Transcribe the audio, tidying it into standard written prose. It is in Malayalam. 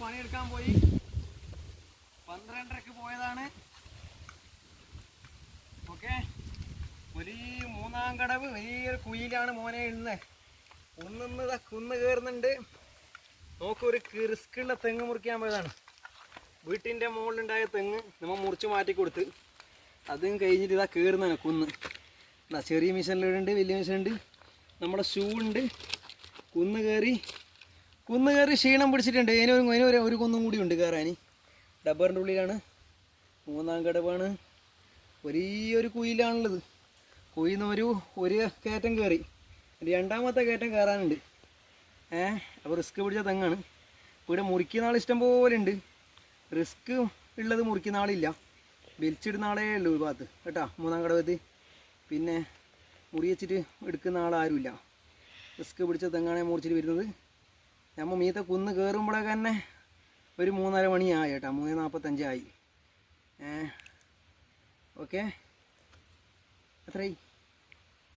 പണിയെടുക്കാൻ പോയി 12:30 പോയതാണ്. ഓക്കെ, വലിയ മൂന്നാം കടവ് വലിയൊരു കുയിലാണ് മോനെ ഇന്ന്. കുന്ന് കയറുന്നുണ്ട്. നോക്ക്, ഒരു റിസ്ക്കുള്ള തെങ്ങ് മുറിക്കാൻ പോയതാണ്. വീട്ടിൻ്റെ മുകളിലുണ്ടായ തെങ്ങ് നമ്മൾ മുറിച്ച് മാറ്റി കൊടുത്ത് അതും കഴിഞ്ഞിട്ട് ഇതാ കയറുന്നതാണ് കുന്ന്. എന്താ, ചെറിയ മിഷനിലുണ്ട്, വലിയ മിഷനുണ്ട്, നമ്മുടെ ഷൂ ഉണ്ട്. കുന്ന് കയറി ക്ഷീണം പിടിച്ചിട്ടുണ്ട്. ഒരു കുന്നും കൂടി ഉണ്ട് കയറാൻ. ഡബ്ബറിൻ്റെ ഉള്ളിലാണ്, മൂന്നാം കടവാണ്. വലിയൊരു കുയിലാണുള്ളത്. കുയിന്ന് ഒരു കയറ്റം കയറി, രണ്ടാമത്തെ കയറ്റം കയറാനുണ്ട്. അപ്പോൾ റിസ്ക് പിടിച്ച തെങ്ങാണ്. ഇവിടെ മുറിക്കുന്ന ആൾ ഇഷ്ടം പോലെ ഉണ്ട്. റിസ്ക് ഉള്ളത് മുറിക്കുന്ന ആളില്ല, വലിച്ചിടുന്ന ആളേ ഉള്ളൂ ഒരു ഭാഗത്ത് കേട്ടോ, മൂന്നാം കടവത്ത്. പിന്നെ മുറി വെച്ചിട്ട് എടുക്കുന്ന ആളാരുമില്ല. റിസ്ക് പിടിച്ച തെങ്ങാണ് മുറിച്ചിട്ട് വരുന്നത്. നമ്മൾ മീത്തെ കുന്ന് കയറുമ്പോഴൊക്കെ തന്നെ ഒരു 3:30 മണിയായി കേട്ടോ, 3:45 ആയി. ഓക്കെ, അത്രയായി.